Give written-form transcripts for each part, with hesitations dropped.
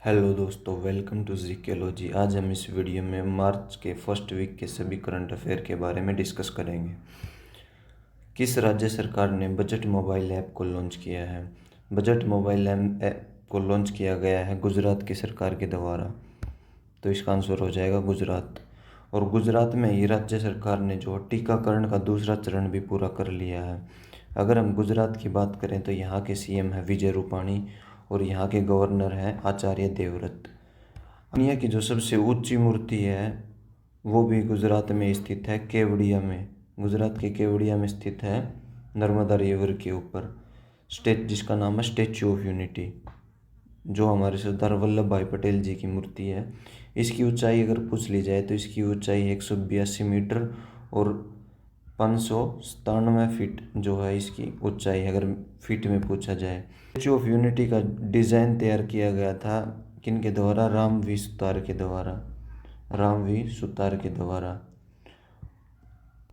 Hello दोस्तों, welcome to जीकेलॉजी। आज हम इस वीडियो में मार्च के फर्स्ट वीक के सभी करंट अफेयर के बारे में डिस्कस करेंगे। किस राज्य सरकार ने बजट मोबाइल ऐप को लॉन्च किया है? बजट मोबाइल ऐप को लॉन्च किया गया है गुजरात की सरकार के द्वारा। तो इसका आंसर हो जाएगा गुजरात। और गुजरात में ही राज्य सरकार ने जो टीकाकरण का दूसरा चरण भी पूरा कर लिया है। अगर हम गुजरात की बात करें तो यहाँ के सीएम है विजय रूपाणी और यहाँ के गवर्नर हैं आचार्य देवव्रत। दुनिया की जो सबसे ऊंची मूर्ति है वो भी गुजरात में स्थित है, केवड़िया में। गुजरात के केवड़िया में स्थित है, नर्मदा रिवर के ऊपर, जिसका नाम है स्टैच्यू ऑफ यूनिटी, जो हमारे सरदार वल्लभ भाई पटेल जी की मूर्ति है। इसकी ऊंचाई अगर पूछ ली जाए तो इसकी ऊंचाई 182 मीटर और 597 फीट जो है इसकी ऊंचाई, अगर फीट में पूछा जाए। स्टैच्यू ऑफ यूनिटी का डिज़ाइन तैयार किया गया था किनके द्वारा? रामवी सुतार के द्वारा।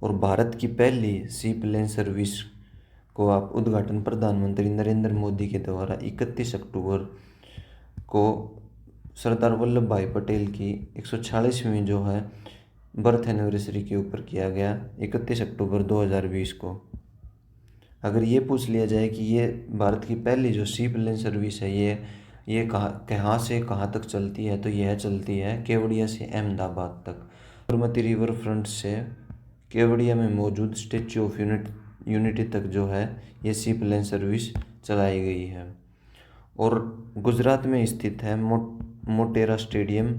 और भारत की पहली सी प्लेन सर्विस को आप उद्घाटन प्रधानमंत्री नरेंद्र मोदी के द्वारा 31 अक्टूबर को सरदार वल्लभ भाई पटेल की 146वीं जो है बर्थ एनिवर्सरी के ऊपर किया गया, 31 अक्टूबर 2020 को। अगर ये पूछ लिया जाए कि ये भारत की पहली जो सी प्लेन सर्विस है ये कहाँ से कहाँ तक चलती है, तो यह चलती है केवड़िया से अहमदाबाद तक। साबरमती रिवर फ्रंट से केवड़िया में मौजूद स्टैच्यू ऑफ यूनिटी तक जो है ये सी प्लेन सर्विस चलाई गई है। और गुजरात में स्थित है मोटेरा स्टेडियम,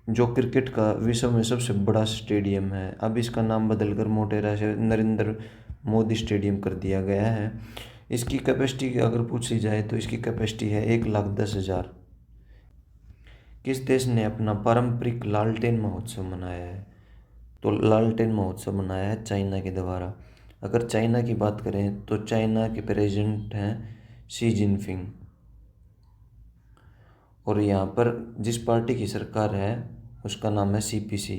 जो क्रिकेट का विश्व में सबसे बड़ा स्टेडियम है। अब इसका नाम बदलकर मोटेरा से नरेंद्र मोदी स्टेडियम कर दिया गया है। इसकी कैपेसिटी अगर पूछी जाए तो इसकी कैपेसिटी है 1,10,000। किस देश ने अपना पारंपरिक लालटेन महोत्सव मनाया है? तो लालटेन महोत्सव मनाया है चाइना के द्वारा। अगर चाइना की बात करें तो चाइना के प्रेसिडेंट हैं शी जिनपिंग। और यहाँ पर जिस पार्टी की सरकार है उसका नाम है CPC,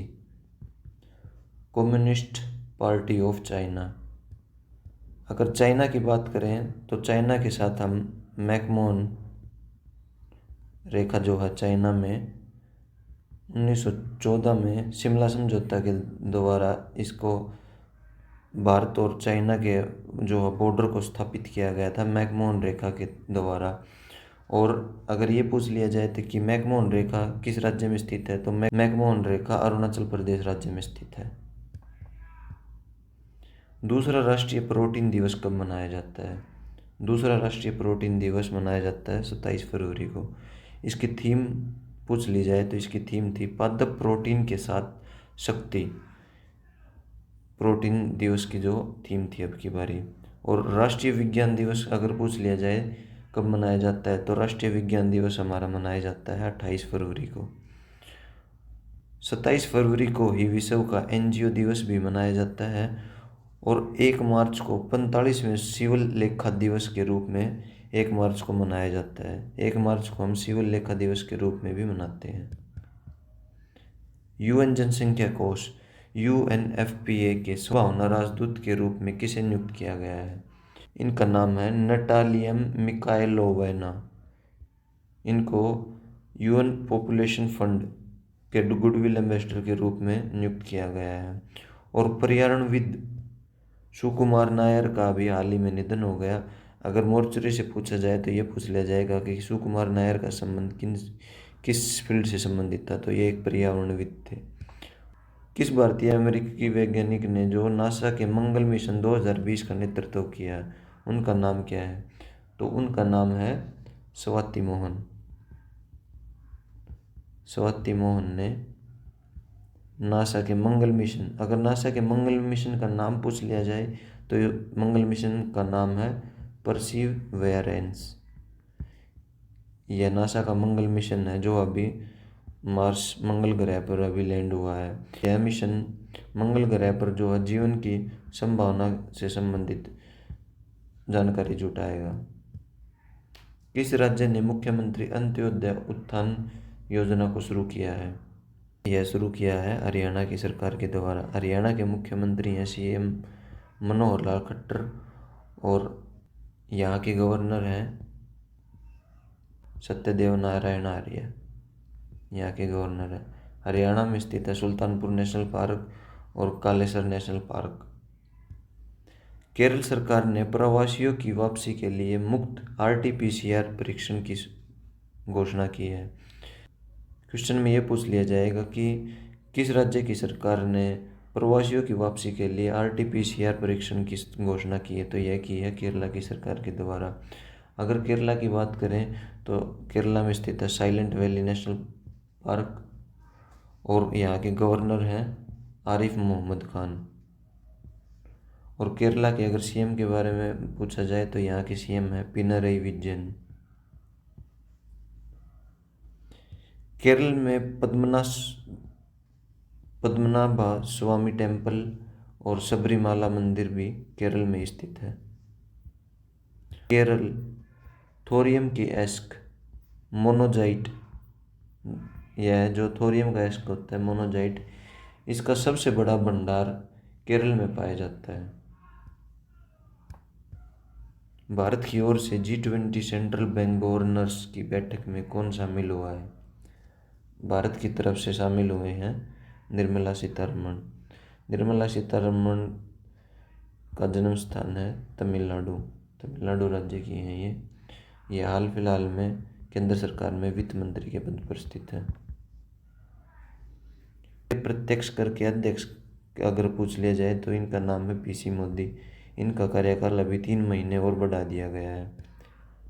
communist party of China. अगर चाइना की बात करें तो चाइना के साथ हम मैकमोहन रेखा जो है चाइना में 1914 में शिमला समझौता के द्वारा इसको भारत और चाइना के जो बॉर्डर को स्थापित किया गया था मैकमोहन रेखा के द्वारा। और अगर ये पूछ लिया जाए तो कि मैकमोहन रेखा किस राज्य में स्थित है, तो मैकमोहन रेखा अरुणाचल प्रदेश राज्य में स्थित है। दूसरा राष्ट्रीय प्रोटीन दिवस कब मनाया जाता है? दूसरा राष्ट्रीय प्रोटीन दिवस मनाया जाता है 27 फरवरी को। इसकी थीम पूछ ली जाए तो इसकी थीम थी पादप प्रोटीन के साथ शक्ति। प्रोटीन दिवस की जो थीम थी अब की बारी। और राष्ट्रीय विज्ञान दिवस अगर पूछ लिया जाए कब मनाया जाता है, तो राष्ट्रीय विज्ञान दिवस हमारा मनाया जाता है 28 फरवरी को। 27 फरवरी को ही विश्व का एनजीओ दिवस भी मनाया जाता है। और 1 मार्च को 45वें सिविल लेखा दिवस के रूप में 1 मार्च को मनाया जाता है। 1 मार्च को हम सिविल लेखा दिवस के रूप में भी मनाते हैं। यूएन जनसंख्या कोष यूएनएफपीए के संभावना राजदूत के रूप में किसे नियुक्त किया गया है? इनका नाम है नटालियम मिकाइलोवेना। इनको यूएन पॉपुलेशन फंड के गुडविल एम्बेसडर के रूप में नियुक्त किया गया है। और पर्यावरणविद सुकुमार नायर का भी हाल ही में निधन हो गया। अगर मोर्चरी से पूछा जाए तो ये पूछ लिया जाएगा कि सुकुमार नायर का संबंध किस फील्ड से संबंधित था, तो ये एक पर्यावरणविद थे। किस भारतीय अमेरिकी वैज्ञानिक ने जो नासा के मंगल मिशन 2020 का नेतृत्व किया, उनका नाम क्या है? तो उनका नाम है स्वाति मोहन। स्वाति मोहन ने नासा के मंगल मिशन, अगर नासा के मंगल मिशन का नाम पूछ लिया जाए तो मंगल मिशन का नाम है परसिवरेंस। यह नासा का मंगल मिशन है जो अभी मार्स मंगल ग्रह पर अभी लैंड हुआ है। यह मिशन मंगल ग्रह पर जो है जीवन की संभावना से संबंधित जानकारी जुटाएगा। किस राज्य ने मुख्यमंत्री अंत्योदय उत्थान योजना को शुरू किया है? यह शुरू किया है हरियाणा की सरकार के द्वारा। हरियाणा के मुख्यमंत्री हैं सीएम मनोहर लाल खट्टर और यहाँ के गवर्नर हैं सत्यदेव नारायण आर्य यहाँ के गवर्नर है। हरियाणा में स्थित है सुल्तानपुर नेशनल पार्क और कालेसर नेशनल पार्क। केरल सरकार ने प्रवासियों की वापसी के लिए मुफ्त RT-PCR परीक्षण की घोषणा की है। क्वेश्चन में ये पूछ लिया जाएगा कि किस राज्य की सरकार ने प्रवासियों की वापसी के लिए RT-PCR परीक्षण की घोषणा की है, तो यह की है केरला की सरकार के द्वारा। अगर केरला की बात करें तो केरला में स्थित है साइलेंट वैली नेशनल पार्क और यहाँ के गवर्नर हैं आरिफ मोहम्मद खान। और केरला के अगर CM के बारे में पूछा जाए तो यहाँ के CM है पिनरई विजयन। केरल में पद्मनाभा स्वामी टेम्पल और सबरीमाला मंदिर भी केरल में स्थित है। केरल थोरियम की एस्क मोनोजाइट, यह जो थोरियम का एस्क होता है मोनोजाइट, इसका सबसे बड़ा भंडार केरल में पाया जाता है। भारत की ओर से G20 सेंट्रल बैंक गवर्नर्स की बैठक में कौन शामिल हुआ है? भारत की तरफ से शामिल हुए हैं निर्मला सीतारमण। निर्मला सीतारमण का जन्म स्थान है तमिलनाडु राज्य की हैं ये हाल फिलहाल में केंद्र सरकार में वित्त मंत्री के पद पर स्थित है। प्रत्यक्ष कर के अध्यक्ष अगर पूछ लिया जाए तो इनका नाम है PC मोदी। इनका कार्यकाल अभी 3 महीने और बढ़ा दिया गया है।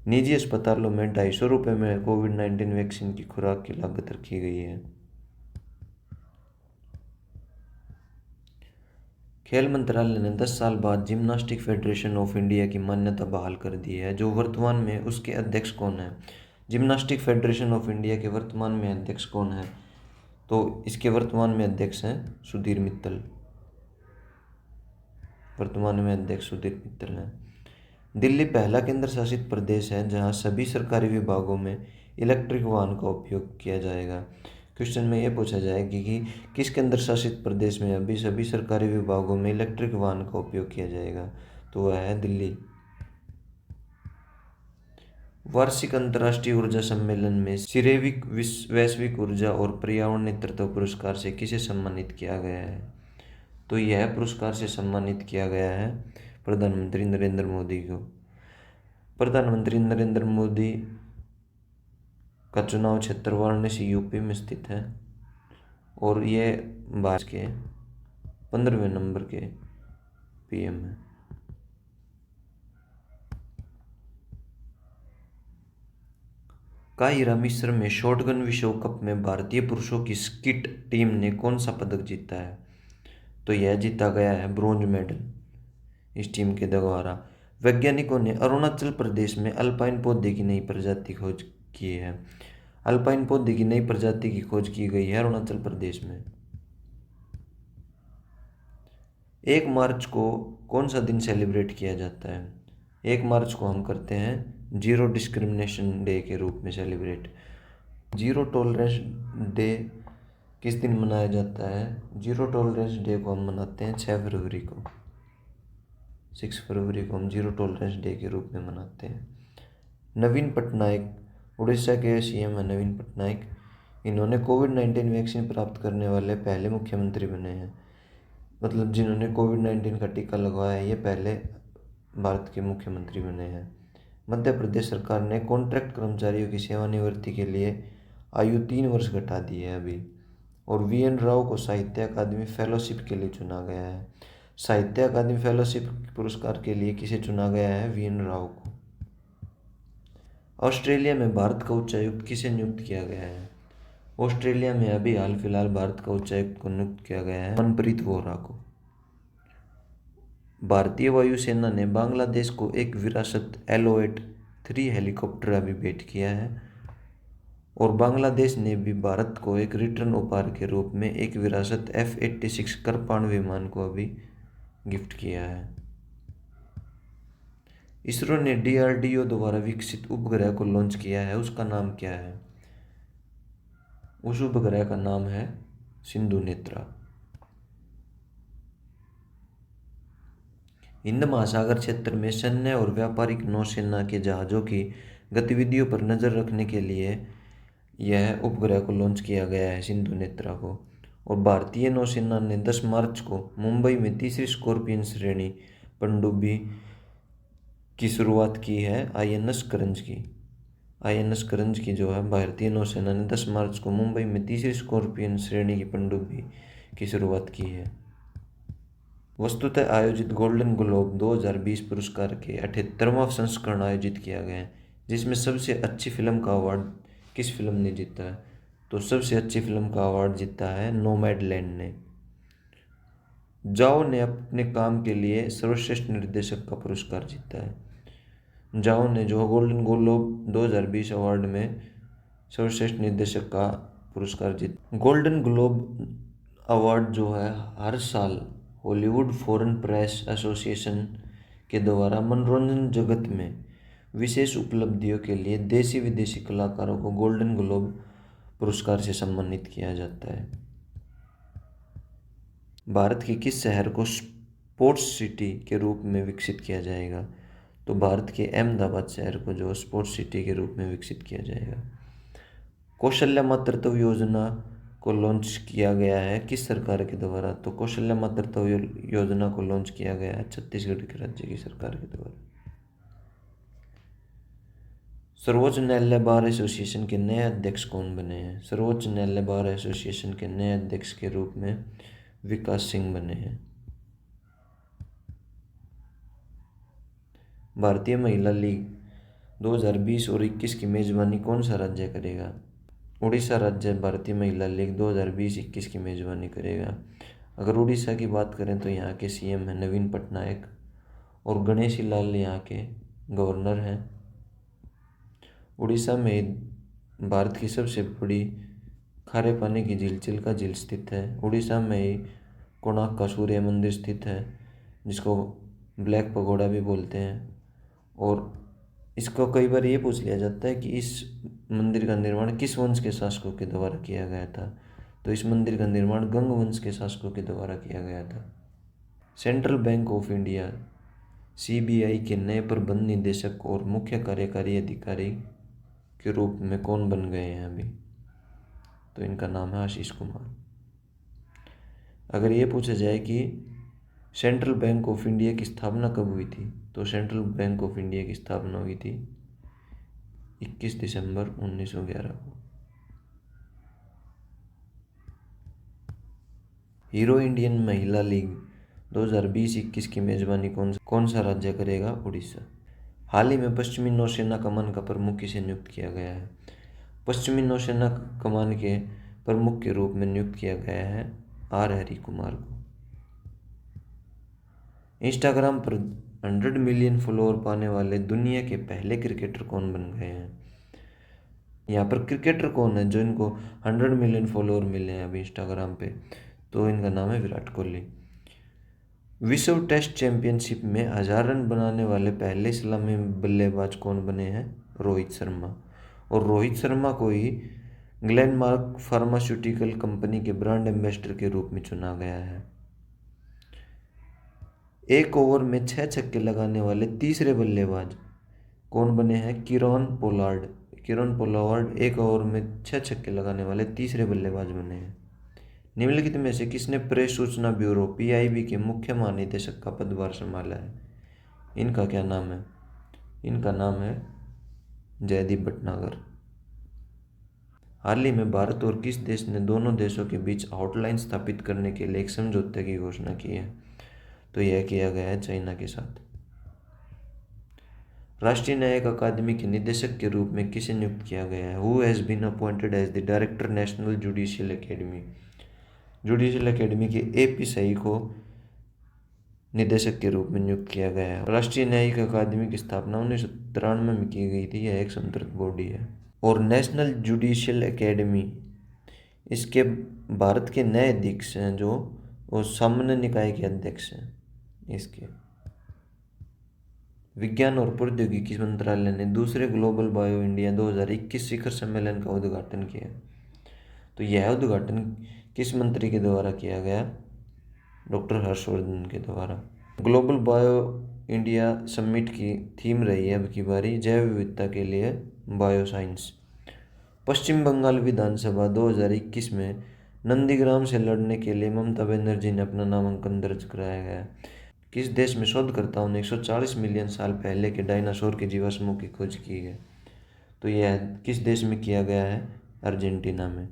निजी अस्पतालों में 250 रुपये में कोविड-19 वैक्सीन की खुराक की लागत रखी गई है। खेल मंत्रालय ने 10 साल बाद जिम्नास्टिक फेडरेशन ऑफ इंडिया की मान्यता बहाल कर दी है। जो वर्तमान में उसके अध्यक्ष कौन है? जिम्नास्टिक फेडरेशन ऑफ इंडिया के वर्तमान में अध्यक्ष कौन है? तो इसके वर्तमान में अध्यक्ष हैं सुधीर मित्तल। वर्तमान में अध्यक्ष सुधीर मित्तल हैं। दिल्ली पहला केंद्र शासित प्रदेश है जहां सभी सरकारी विभागों में इलेक्ट्रिक वाहन का उपयोग किया जाएगा। क्वेश्चन में ये पूछा जाएगा कि किस केंद्र शासित प्रदेश में अभी सभी सरकारी विभागों में इलेक्ट्रिक वाहन का उपयोग किया जाएगा, तो वह है दिल्ली। वार्षिक अंतर्राष्ट्रीय ऊर्जा सम्मेलन में सिरेविक वैश्विक ऊर्जा और पर्यावरण नेतृत्व पुरस्कार से किसे सम्मानित किया गया है? तो यह पुरस्कार से सम्मानित किया गया है प्रधानमंत्री नरेंद्र मोदी को। प्रधानमंत्री नरेंद्र मोदी का चुनाव क्षेत्र वाराणसी UP में स्थित है और ये भारत के 15वें नंबर के PM है। काहिरा मिस्र में शॉटगन विश्व कप में भारतीय पुरुषों की स्कीट टीम ने कौन सा पदक जीता है? तो यह जीता गया है ब्रोंज मेडल इस टीम के द्वारा। वैज्ञानिकों ने अरुणाचल प्रदेश में अल्पाइन पौधे की नई प्रजाति खोज की है। अल्पाइन पौधे की नई प्रजाति की खोज की गई है अरुणाचल प्रदेश में। 1 मार्च को कौन सा दिन सेलिब्रेट किया जाता है? 1 मार्च को हम करते हैं जीरो डिस्क्रिमिनेशन डे के रूप में सेलिब्रेट। जीरो टॉलरेंस डे किस दिन मनाया जाता है? जीरो टॉलरेंस डे को हम मनाते हैं 6 फरवरी को। 6 फरवरी को हम जीरो टॉलरेंस डे के रूप में मनाते हैं। नवीन पटनायक, उड़ीसा के CM है नवीन पटनायक। इन्होंने कोविड-19 वैक्सीन प्राप्त करने वाले पहले मुख्यमंत्री बने हैं। मतलब जिन्होंने कोविड-19 का टीका लगवाया है ये पहले भारत के मुख्यमंत्री बने हैं। मध्य प्रदेश सरकार ने कॉन्ट्रैक्ट कर्मचारियों की सेवानिवृत्ति के लिए आयु 3 वर्ष घटा दी है अभी। और VN राव को साहित्य अकादमी फेलोशिप के लिए चुना गया है। साहित्य अकादमी फेलोशिप पुरस्कार के लिए किसे चुना गया है? VN राव को। ऑस्ट्रेलिया में भारत का उच्चायुक्त किसे नियुक्त किया गया है? ऑस्ट्रेलिया में अभी हाल फिलहाल भारत का उच्चायुक्त को नियुक्त किया गया है मनप्रीत वोरा को। भारतीय वायुसेना ने बांग्लादेश को एक विरासत LOA-3 हेलीकॉप्टर अभी भेंट किया है और बांग्लादेश ने भी भारत को एक रिटर्न उपहार के रूप में एक विरासत F-86 करपाण विमान को अभी गिफ्ट किया है। इसरो ने DRDO द्वारा विकसित उपग्रह को लॉन्च किया है, उसका नाम क्या है? उस उपग्रह का नाम है सिंधु नेत्रा। हिंद महासागर क्षेत्र में सैन्य और व्यापारिक नौसेना के जहाज़ों की गतिविधियों पर नज़र रखने के लिए यह उपग्रह को लॉन्च किया गया है, सिंधु नेत्रा को। और भारतीय नौसेना ने 10 मार्च को मुंबई में तीसरी स्कॉर्पियन श्रेणी पनडुब्बी की शुरुआत की है, INS करंज की। INS करंज की जो है भारतीय नौसेना ने 10 मार्च को मुंबई में तीसरी स्कॉर्पियन श्रेणी की पनडुब्बी की शुरुआत की है। वस्तुतः आयोजित गोल्डन ग्लोब 2020 पुरस्कार के 78वां संस्करण आयोजित किया गया है, जिसमें सबसे अच्छी फिल्म का अवार्ड किस फिल्म ने जीता है? तो सबसे अच्छी फिल्म का अवार्ड जीता है नोमैडलैंड ने। जाओ ने अपने काम के लिए सर्वश्रेष्ठ निर्देशक का पुरस्कार जीता है। जाओ ने जो गोल्डन ग्लोब 2020 अवार्ड में सर्वश्रेष्ठ निर्देशक का पुरस्कार जीता। गोल्डन ग्लोब अवार्ड जो है हर साल हॉलीवुड फॉरेन प्रेस एसोसिएशन के द्वारा मनोरंजन जगत में विशेष उपलब्धियों के लिए देशी विदेशी कलाकारों को गोल्डन ग्लोब पुरस्कार से सम्मानित किया जाता है। भारत के किस शहर को स्पोर्ट्स सिटी के रूप में विकसित किया जाएगा? तो भारत के अहमदाबाद शहर को जो स्पोर्ट्स सिटी के रूप में विकसित किया जाएगा। कौशल्य मातृत्व योजना को लॉन्च किया गया है किस सरकार के द्वारा? तो कौशल्य मातृत्व योजना को लॉन्च किया गया है छत्तीसगढ़ के राज्य की सरकार के द्वारा। सर्वोच्च न्यायालय बार एसोसिएशन के नए अध्यक्ष कौन बने हैं? सर्वोच्च न्यायालय बार एसोसिएशन के नए अध्यक्ष के रूप में विकास सिंह बने हैं। भारतीय महिला लीग 2020 और 21 की मेजबानी कौन सा राज्य करेगा? उड़ीसा राज्य भारतीय महिला लीग 2020-21 की मेजबानी करेगा। अगर उड़ीसा की बात करें तो यहाँ के CM हैं नवीन पटनायक और गणेशी लाल यहाँ के गवर्नर हैं। उड़ीसा में भारत की सबसे बड़ी खारे पानी की झील चिल्का झील स्थित है। उड़ीसा में ही कोणार्क का सूर्य मंदिर स्थित है, जिसको ब्लैक पगोड़ा भी बोलते हैं। और इसको कई बार ये पूछ लिया जाता है कि इस मंदिर का निर्माण किस वंश के शासकों के द्वारा किया गया था? तो इस मंदिर का निर्माण गंग वंश के शासकों के द्वारा किया गया था। Central bank of India CBI के नए प्रबंध निदेशक और मुख्य कार्यकारी अधिकारी के रूप में कौन बन गए हैं अभी? तो इनका नाम है आशीष कुमार। अगर ये पूछा जाए कि सेंट्रल बैंक ऑफ इंडिया की स्थापना कब हुई थी? तो सेंट्रल बैंक ऑफ इंडिया की स्थापना हुई थी 21 दिसंबर 1911 को। हीरो इंडियन महिला लीग 2020-21 की मेजबानी कौन सा राज्य करेगा? उड़ीसा। हाल ही में पश्चिमी नौसेना कमान का प्रमुख किसे नियुक्त किया गया है? पश्चिमी नौसेना कमान के प्रमुख के रूप में नियुक्त किया गया है R हरि कुमार को। इंस्टाग्राम पर 100 मिलियन फॉलोअर पाने वाले दुनिया के पहले क्रिकेटर कौन बन गए हैं? यहाँ पर क्रिकेटर कौन है जो इनको 100 मिलियन फॉलोअर मिले हैं अभी इंस्टाग्राम पे? तो इनका नाम है विराट कोहली। विश्व टेस्ट चैंपियनशिप में 1000 रन बनाने वाले पहले सलामी बल्लेबाज कौन बने हैं? रोहित शर्मा। और रोहित शर्मा को ही ग्लेनमार्क फार्मास्यूटिकल कंपनी के ब्रांड एम्बेसडर के रूप में चुना गया है। एक ओवर में 6 छक्के लगाने वाले तीसरे बल्लेबाज कौन बने हैं? Kieron Pollard. Kieron Pollard 1 over में 6 छक्के लगाने वाले तीसरे बल्लेबाज बने हैं। निम्नलिखित में से किसने प्रेस सूचना ब्यूरो PIB के मुख्य महानिदेशक का पदभार संभाला है? इनका क्या नाम है? इनका नाम है जयदीप भटनागर। हाल ही में भारत और किस देश ने दोनों देशों के बीच हॉटलाइन स्थापित करने के लिए एक समझौते की घोषणा की है? तो यह किया गया है चाइना के साथ। राष्ट्रीय न्यायिक अकादमी के निदेशक के रूप में किसे नियुक्त किया गया है? Who has been appointed as the director National Judicial Academy. Judicial Academy के AP सही को निदेशक के रूप में नियुक्त किया गया है। राष्ट्रीय न्यायिक अकादमी की स्थापना 1993 में की गई थी। यह एक संतृप्त बॉडी है। और नेशनल जुडिशियल एकेडमी इसके भारत के नए अध्यक्ष हैं जो वो सामान्य निकाय के अध्यक्ष हैं। इसके विज्ञान और प्रौद्योगिकी मंत्रालय ने दूसरे ग्लोबल बायो इंडिया 2021 शिखर सम्मेलन का उद्घाटन किया। तो यह उद्घाटन किस मंत्री के द्वारा किया गया? डॉक्टर हर्षवर्धन के द्वारा। ग्लोबल बायो इंडिया समिट की थीम रही है अब की बारी जैव विविधता के लिए बायोसाइंस। पश्चिम बंगाल विधानसभा 2021 में नंदीग्राम से लड़ने के लिए ममता बनर्जी ने अपना नामांकन दर्ज कराया गया। किस देश में शोधकर्ताओं ने 140 मिलियन साल पहले के डायनासोर के जीवाश्मों की खोज की है? तो यह किस देश में किया गया है? अर्जेंटीना में।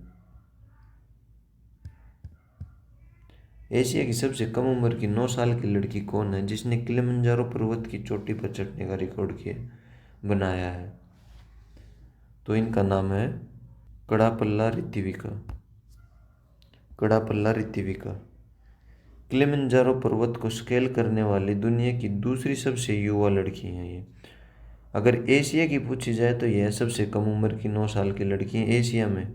एशिया की सबसे कम उम्र की 9 साल की लड़की कौन है जिसने किलिमंजारो पर्वत की चोटी पर चढ़ने का रिकॉर्ड बनाया है? तो इनका नाम है कड़ापल्ला ऋत्विका। कड़ापल्ला ऋत्विका किलिमंजारो पर्वत को स्केल करने वाली दुनिया की दूसरी सबसे युवा लड़की है ये। अगर एशिया की पूछी जाए तो यह सबसे कम उम्र की 9 साल की लड़की है एशिया में,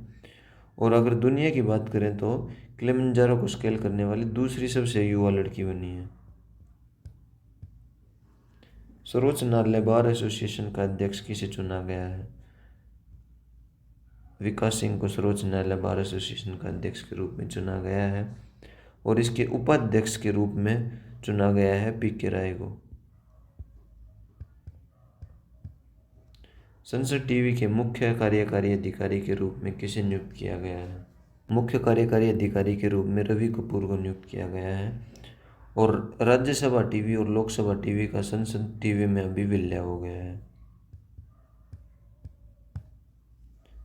और अगर दुनिया की बात करें तो किलिमंजारो को स्केल करने वाली दूसरी सबसे युवा लड़की बनी है। सर्वोच्च न्यायालय बार एसोसिएशन का अध्यक्ष किसे चुना गया है? विकास सिंह को सर्वोच्च न्यायालय बार एसोसिएशन का अध्यक्ष के रूप में चुना गया है, और इसके उपाध्यक्ष के रूप में चुना गया है पीके राय को। संसद टीवी के मुख्य कार्यकारी अधिकारी के रूप में किसे नियुक्त किया गया है? मुख्य कार्यकारी अधिकारी के रूप में रवि कपूर को नियुक्त किया गया है, और राज्यसभा टीवी और लोकसभा टीवी का संसद टीवी में अभी विलय हो गया है।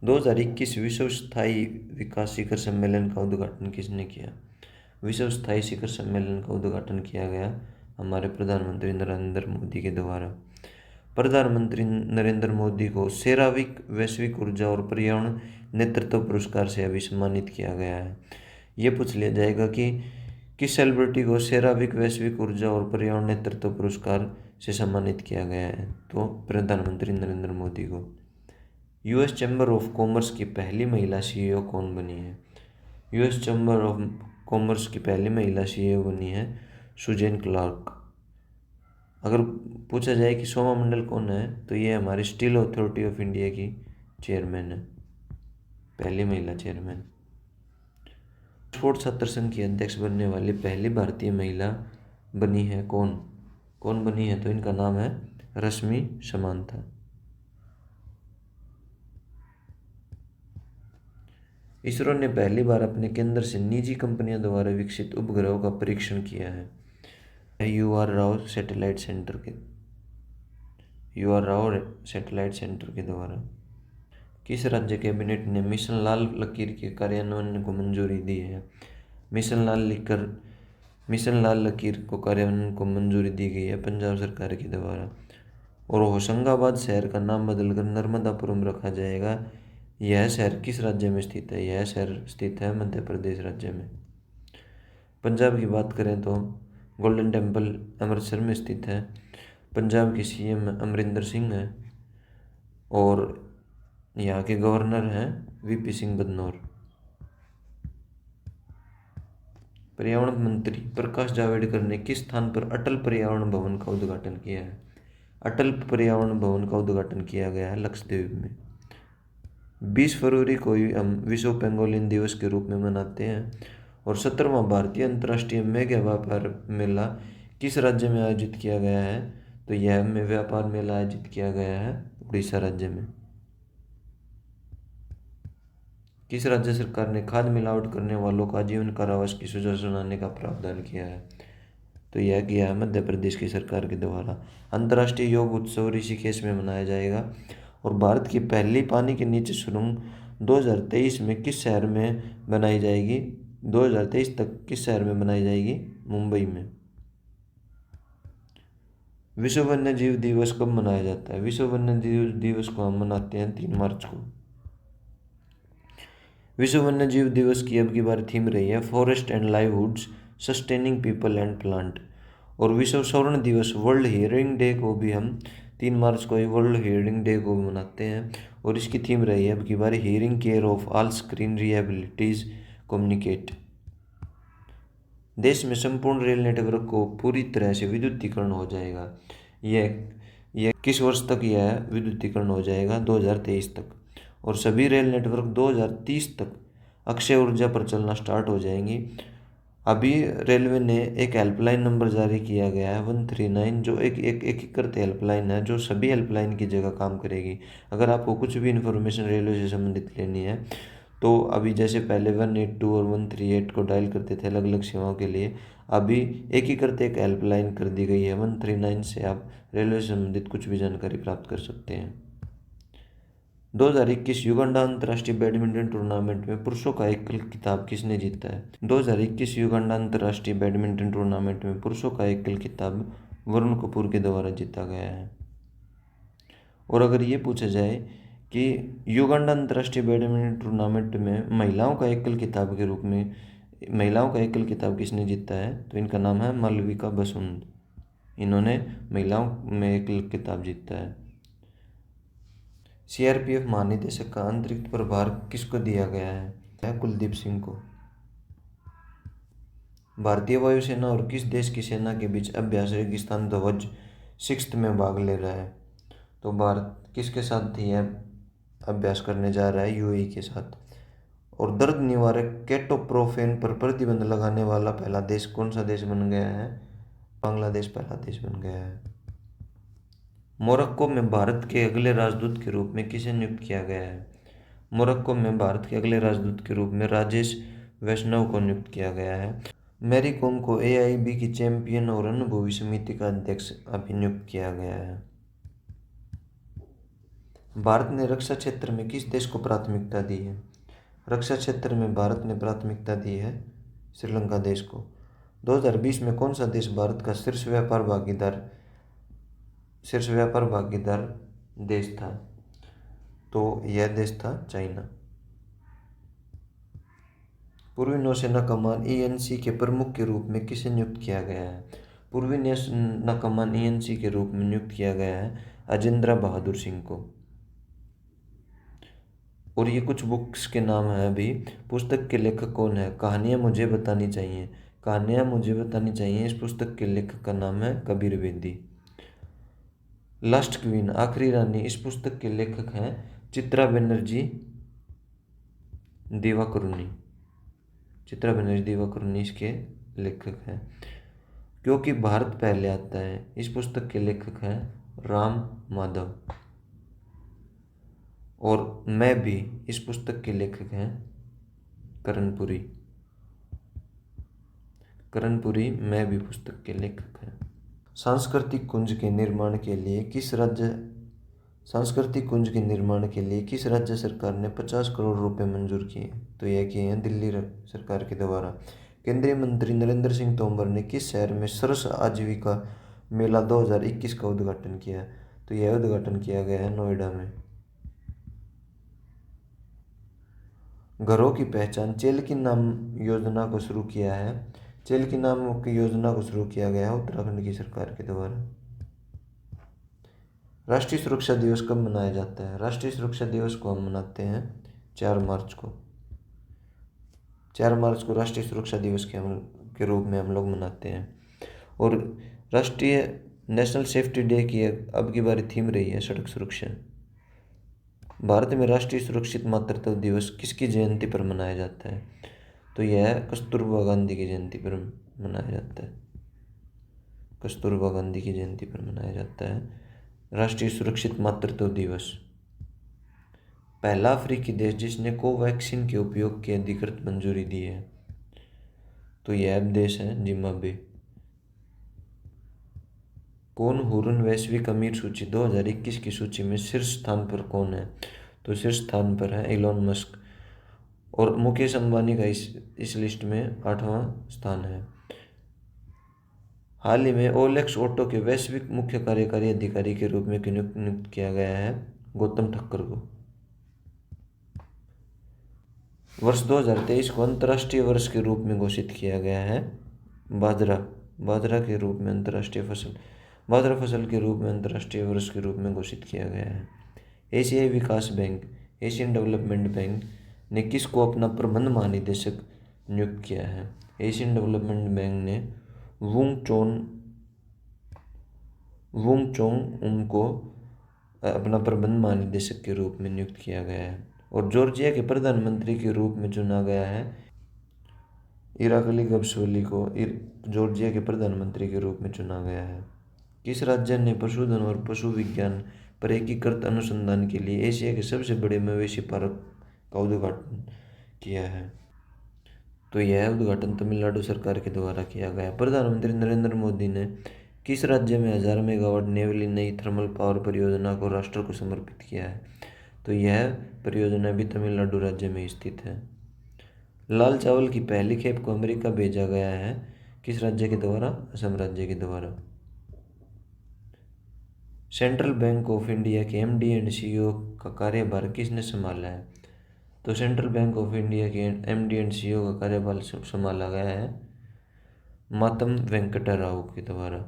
2021 विश्व स्थायी विकास शिखर सम्मेलन का उद्घाटन किसने किया? विश्व स्थायी शिखर सम्मेलन का उद्घाटन किया गया हमारे प्रधानमंत्री नरेंद्र मोदी के द्वारा। प्रधानमंत्री नरेंद्र मोदी को सेरावीक वैश्विक ऊर्जा और पर्यावरण नेतृत्व पुरस्कार से अभी सम्मानित किया गया है। ये पूछ लिया जाएगा कि किस सेलिब्रिटी को सेरावीक वैश्विक ऊर्जा और पर्यावरण नेतृत्व पुरस्कार से सम्मानित किया गया है? तो प्रधानमंत्री नरेंद्र मोदी को। यूएस चैम्बर ऑफ कॉमर्स की पहली महिला सीईओ कौन बनी है? यूएस चैम्बर ऑफ कॉमर्स की पहली महिला सीईओ बनी है सुजैन क्लार्क। अगर पूछा जाए कि सोमा मंडल कौन है, तो ये हमारी स्टील अथॉरिटी ऑफ इंडिया की चेयरमैन है, पहली महिला चेयरमैन। ऑक्सफोर्ड छात्र संघ की अध्यक्ष बनने वाली पहली भारतीय महिला बनी है कौन बनी है? तो इनका नाम है रश्मि समांथा। इसरो ने पहली बार अपने केंद्र से निजी कंपनियों द्वारा विकसित उपग्रहों का परीक्षण किया है यूआर राव सैटेलाइट सेंटर के द्वारा। किस राज्य कैबिनेट ने मिशन लाल लकीर के कार्यान्वयन को मंजूरी दी है? मिशन लाल लकीर को कार्यान्वयन को मंजूरी दी गई है पंजाब सरकार के द्वारा। और होशंगाबाद शहर का नाम बदलकर नर्मदापुरम रखा जाएगा। यह शहर किस राज्य में स्थित है? यह शहर स्थित है मध्य प्रदेश राज्य में। पंजाब की बात करें तो गोल्डन टेम्पल अमृतसर में स्थित है। पंजाब के सीएम अमरिंदर सिंह हैं, और यहाँ के गवर्नर हैं वीपी सिंह बदनौर। पर्यावरण मंत्री प्रकाश जावड़ेकर ने किस स्थान पर अटल पर्यावरण भवन का उद्घाटन किया है? अटल पर्यावरण भवन का उद्घाटन किया गया है लक्षद्वीप में। 20 फरवरी को हम विश्व पेंगोलिन दिवस के रूप में मनाते हैं। और 17वां भारतीय अंतर्राष्ट्रीय मेगा व्यापार मेला किस राज्य में आयोजित किया गया है? तो यह व्यापार मेला आयोजित किया गया है उड़ीसा राज्य में। किस राज्य सरकार ने खाद मिलावट करने वालों को आजीवन कारावास की सजा सुनाने का प्रावधान किया है? तो यह किया है मध्य प्रदेश की सरकार के द्वारा। अंतर्राष्ट्रीय योग उत्सव ऋषिकेश में मनाया जाएगा। और भारत की पहली पानी के नीचे सुरंग 2023 में किस शहर में बनाई जाएगी? 2023 तक किस शहर में बनाई जाएगी? मुंबई में। विश्व वन्य जीव दिवस कब मनाया जाता है? विश्व वन्य जीव दिवस को हम मनाते हैं 3 मार्च को। विश्व वन्य जीव दिवस की अब की बार थीम रही है forest and livelihoods sustaining people and plant. और विश्व स्वर्ण दिवस वर्ल्ड हियरिंग डे को भी हम 3 मार्च को ही वर्ल्ड हियरिंग डे को मनाते हैं। और इसकी थीम रही है अब की बार hearing care of all screen rehabilitate communicate. देश में संपूर्ण रेल नेटवर्क को पूरी तरह से विद्युतीकरण हो जाएगा। यह किस वर्ष तक यह विद्युतीकरण हो जाएगा? 2023 तक। और सभी रेल नेटवर्क 2030 तक अक्षय ऊर्जा पर चलना स्टार्ट हो जाएंगी। अभी रेलवे ने एक हेल्पलाइन नंबर जारी किया गया है 139, जो एक एक एकीकृत हेल्पलाइन है जो सभी हेल्पलाइन की जगह काम करेगी। अगर आपको कुछ भी इन्फॉर्मेशन रेलवे से संबंधित लेनी है तो अभी जैसे पहले 182 और 138 को डायल करते थे अलग अलग सेवाओं के लिए, अभी एकीकृत एक हेल्पलाइन कर दी गई है 139 से आप रेलवे से संबंधित कुछ भी जानकारी प्राप्त कर सकते हैं। 2021 युगांडा अंतर्राष्ट्रीय बैडमिंटन टूर्नामेंट में पुरुषों का एकल खिताब किसने जीता है? 2021 युगांडा अंतर्राष्ट्रीय बैडमिंटन टूर्नामेंट में पुरुषों का एकल खिताब वरुण कपूर के द्वारा जीता गया है। और अगर ये पूछा जाए कि युगांडा अंतर्राष्ट्रीय बैडमिंटन टूर्नामेंट में महिलाओं का एकल खिताब किसने जीता है, तो इनका नाम है मालविका बसुंद। इन्होंने महिलाओं में एकल खिताब जीता है। सीआरपीएफ महानिदेशक का अतिरिक्त प्रभार किसको दिया गया है? कुलदीप सिंह को। भारतीय वायुसेना और किस देश की सेना के बीच अभ्यास रेगिस्तान ध्वज 6 में भाग ले रहा है? तो भारत किसके साथ यह अभ्यास करने जा रहा है? यूएई के साथ। और दर्द निवारक केटोप्रोफेन पर प्रतिबंध लगाने वाला पहला देश कौन सा देश बन गया है? बांग्लादेश पहला देश बन गया है। मोरक्को में भारत के अगले राजदूत के रूप में किसे नियुक्त किया गया है? मोरक्को में भारत के अगले राजदूत के रूप में राजेश वैष्णव को नियुक्त किया गया है। मैरी कॉम को एआईबी की चैंपियन और अनुभवी समिति का अध्यक्ष अभी नियुक्त किया गया है। भारत ने रक्षा क्षेत्र में किस देश को प्राथमिकता दी है? रक्षा क्षेत्र में भारत ने प्राथमिकता दी है श्रीलंका देश को। 2020 में कौन सा देश भारत का शीर्ष व्यापार भागीदार देश था? तो यह देश था चाइना। पूर्वी नौसेना कमान ईएनसी के प्रमुख के रूप में किसे नियुक्त किया गया है? पूर्वी नौसेना कमान ईएनसी के रूप में नियुक्त किया गया है अजेंद्र बहादुर सिंह को। और ये कुछ बुक्स के नाम हैं। अभी पुस्तक के लेखक कौन है? कहानियाँ मुझे बतानी चाहिए। कहानियाँ मुझे बतानी चाहिए, इस पुस्तक के लेखक का नाम है कबीर बेदी। लास्ट क्वीन आखिरी रानी, इस पुस्तक के लेखक हैं चित्रा बनर्जी दिवाकरुणी। चित्रा बनर्जी दिवाकरुणी इसके लेखक हैं। क्योंकि भारत पहले आता है, इस पुस्तक के लेखक हैं राम माधव। और मैं भी, इस पुस्तक के लेखक हैं करणपुरी। मैं भी पुस्तक के लेखक हैं। सांस्कृतिक कुंज के निर्माण के लिए किस राज्य सरकार ने 50 करोड़ रुपए मंजूर किए? तो यह किए हैं दिल्ली सरकार के द्वारा। केंद्रीय मंत्री नरेंद्र सिंह तोमर ने किस शहर में सरस आजीविका मेला 2021 का उद्घाटन किया? तो यह उद्घाटन किया गया है नोएडा में। घरों की पहचान चेल की नाम योजना को शुरू किया है। चेल की नाम की योजना को शुरू किया गया है उत्तराखंड की सरकार के द्वारा। राष्ट्रीय सुरक्षा दिवस कब मनाया जाता है? राष्ट्रीय सुरक्षा दिवस को हम मनाते हैं 4 मार्च को। 4 मार्च को राष्ट्रीय सुरक्षा दिवस के रूप में हम लोग मनाते हैं। और राष्ट्रीय नेशनल सेफ्टी डे की अब की बारी थीम रही है सड़क सुरक्षा। भारत में राष्ट्रीय सुरक्षित मातृत्व दिवस किसकी जयंती पर मनाया जाता है? तो यह कस्तूरबा गांधी की जयंती पर मनाया जाता है। कस्तूरबा गांधी की जयंती पर मनाया जाता है राष्ट्रीय सुरक्षित मातृत्व दिवस। पहला अफ्रीकी देश जिसने कोवैक्सीन के उपयोग की अधिकृत मंजूरी दी है, तो यह देश है जिम्बाब्वे। कौन हुर्रिन वैश्विक अमीर सूची 2021 की सूची में शीर्ष स्थान पर कौन है? तो शीर्ष स्थान पर है एलोन मस्क। और मुकेश अंबानी का इस लिस्ट में 8वां स्थान है। हाल ही में ओलेक्स ऑटो के वैश्विक मुख्य कार्यकारी अधिकारी के रूप में नियुक्त किया गया है गौतम ठक्कर को। वर्ष 2023 को अंतर्राष्ट्रीय वर्ष के रूप में घोषित किया गया है बाजरा के रूप में बाजरा फसल के रूप में अंतर्राष्ट्रीय वर्ष के रूप में घोषित किया गया है। एशियाई विकास बैंक एशियन डेवलपमेंट बैंक ने किसको अपना प्रबंध महानिदेशक नियुक्त किया है? एशियन डेवलपमेंट बैंक ने वुंग चोंग उनको अपना प्रबंध महानिदेशक के रूप में नियुक्त किया गया है। और जॉर्जिया के प्रधानमंत्री के रूप में चुना गया है इराकली गब्सोली को जॉर्जिया के प्रधानमंत्री के रूप में चुना गया है। किस राज्य ने पशुधन और पशु विज्ञान पर एकीकृत अनुसंधान के लिए एशिया के सबसे बड़े मवेशी पार्क का उद्घाटन किया है? तो यह उद्घाटन तमिलनाडु सरकार के द्वारा किया गया। प्रधानमंत्री नरेंद्र मोदी ने किस राज्य में 1000 मेगावाट नेवली नई थर्मल पावर परियोजना को राष्ट्र को समर्पित किया है? तो यह परियोजना भी तमिलनाडु राज्य में स्थित है। लाल चावल की पहली खेप को अमेरिका भेजा गया है, किस राज्य के द्वारा? असम राज्य के द्वारा। सेंट्रल बैंक ऑफ इंडिया के एमडी एंड सीईओ का कार्यभार किसने संभाला है? तो सेंट्रल बैंक ऑफ इंडिया के एमडी एंड सीईओ का कार्यभार संभाला गया है मातम वेंकटा राव के द्वारा।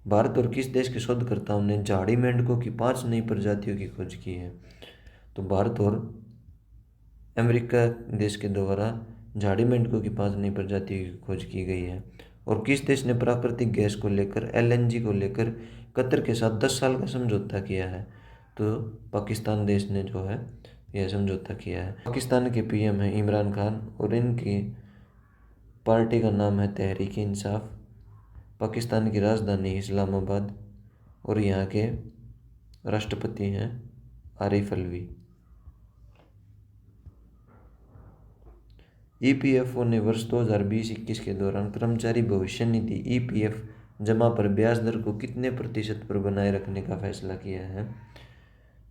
भारत और किस देश के शोधकर्ताओं ने झाड़ी मेंढकों की 5 नई प्रजातियों की खोज की है? तो भारत और अमेरिका देश के द्वारा झाड़ी मेंढकों की 5 नई प्रजातियों की खोज की गई है। और किस देश ने प्राकृतिक गैस को लेकर एलएनजी को लेकर कतर के साथ 10 साल का समझौता किया है? तो पाकिस्तान देश ने जो है यह समझौता किया है। पाकिस्तान के पीएम हैं इमरान खान और इनकी पार्टी का नाम है तहरीक इंसाफ। पाकिस्तान की राजधानी इस्लामाबाद और यहाँ के राष्ट्रपति हैं आरिफ अलवी। ईपीएफओ ने वर्ष 2020-21 के दौरान कर्मचारी भविष्य निधि ईपीएफ जमा पर ब्याज दर को कितने प्रतिशत पर बनाए रखने का फैसला किया है?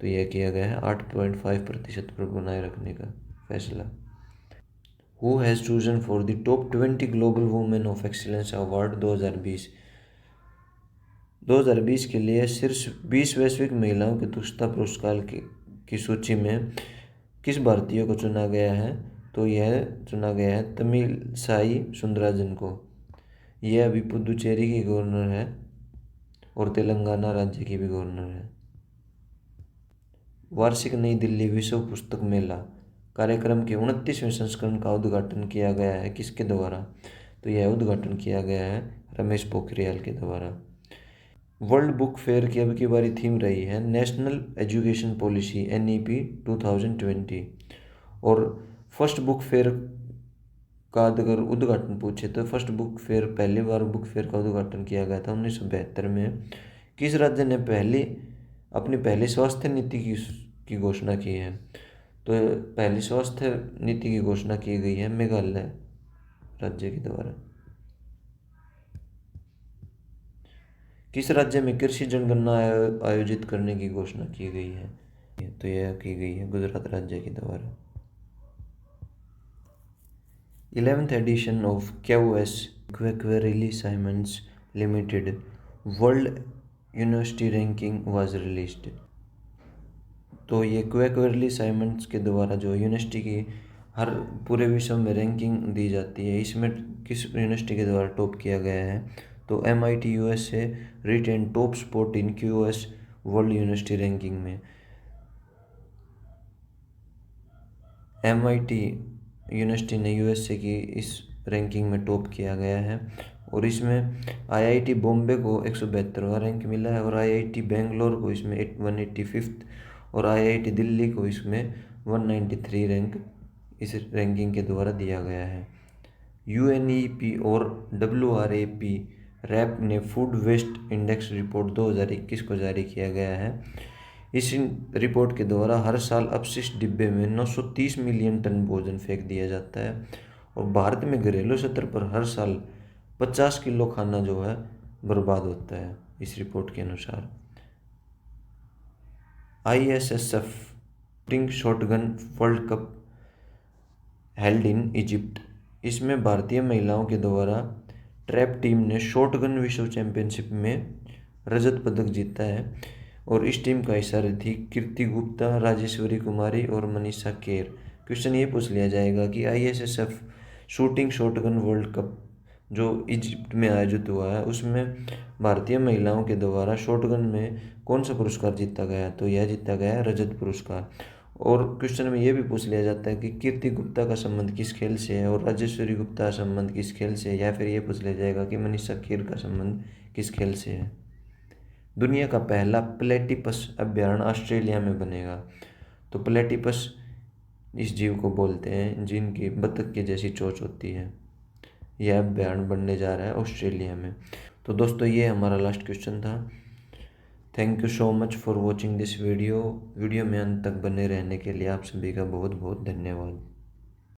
तो यह किया गया है 8.5% पर बनाए रखने का फैसला। Who has chosen for the top 20 global women of excellence award 2020? 2020 के लिए शीर्ष 20 वैश्विक महिलाओं के उत्कृष्टता पुरस्कार की सूची में किस भारतीय को चुना गया है? तो यह चुना गया है तमिलसाई सुंदरराजन को। यह अभी पुदुचेरी की गवर्नर है और तेलंगाना राज्य की भी गवर्नर है। वार्षिक नई दिल्ली विश्व पुस्तक मेला कार्यक्रम के 29वें संस्करण का उद्घाटन किया गया है किसके द्वारा? तो यह उद्घाटन किया गया है रमेश पोखरियाल के द्वारा। वर्ल्ड बुक फेयर की अब की बारी थीम रही है नेशनल एजुकेशन पॉलिसी NEP 2020। और फर्स्ट बुक फेयर का अगर उद्घाटन पूछे तो फर्स्ट बुक फेयर पहली बार बुक फेयर का उद्घाटन किया गया था 1972 में। किस राज्य ने अपनी पहली स्वास्थ्य नीति की घोषणा की है? तो पहली स्वास्थ्य नीति की घोषणा की गई है मेघालय राज्य के द्वारा। किस राज्य में कृषि जनगणना आयोजित करने की घोषणा की गई है? तो यह की गई है गुजरात राज्य के द्वारा। 11th edition of QS Quacquarelli Simons Limited World University Ranking was released। तो ये क्वैक्वरली साइमंड्स के द्वारा जो यूनिवर्सिटी की हर पूरे विश्व में रैंकिंग दी जाती है, इसमें किस यूनिवर्सिटी के द्वारा टॉप किया गया है? तो MIT USA retain top spot in QS World University Ranking में। MIT यूनिवर्सिटी ने USA की इस रैंकिंग में टॉप किया गया है। और इसमें IIT बॉम्बे को 172वां रैंक मिला है और IIT बेंगलोर को इसमें 185 और IIT दिल्ली को इसमें 193 रैंक इस रैंकिंग के द्वारा दिया गया है। UNEP और WRAP रैप ने फूड वेस्ट इंडेक्स रिपोर्ट 2021 को जारी किया गया है। इस रिपोर्ट के द्वारा हर साल अपशिष्ट डिब्बे में 930 मिलियन टन भोजन फेंक दिया जाता है और भारत में घरेलू स्तर पर हर साल 50 किलो खाना जो है बर्बाद होता है इस रिपोर्ट के अनुसार। ISSF shooting shotgun world cup held in Egypt, इसमें भारतीय महिलाओं के द्वारा ट्रैप टीम ने शॉटगन विश्व चैंपियनशिप में रजत पदक जीता है और इस टीम का हिस्सा रही थी कीर्ति गुप्ता, राजेश्वरी कुमारी और मनीषा केर। क्वेश्चन ये पूछ लिया जाएगा कि ISSF shooting shotgun world cup जो इजिप्ट में आयोजित हुआ है उसमें भारतीय महिलाओं के द्वारा शॉटगन में कौन सा पुरस्कार जीता गया? तो यह जीता गया है रजत पुरस्कार। और क्वेश्चन में यह भी पूछ लिया जाता है कि कीर्ति गुप्ता का संबंध किस खेल से है और राजेश्वरी गुप्ता का संबंध किस खेल से है, या फिर ये पूछ लिया जाएगा कि मनीषा केर का संबंध किस खेल से है। दुनिया का पहला प्लेटिपस अभ्यारण्य ऑस्ट्रेलिया में बनेगा। तो प्लेटिपस इस जीव को बोलते हैं जिनकी बतख की जैसी चोंच होती है। यह अभ्यारण्य बनने जा रहा है ऑस्ट्रेलिया में। तो दोस्तों ये हमारा लास्ट क्वेश्चन था। Thank you so much for watching this video. Video में अंत तक बने रहने के लिए आप सभी का बहुत बहुत धन्यवाद।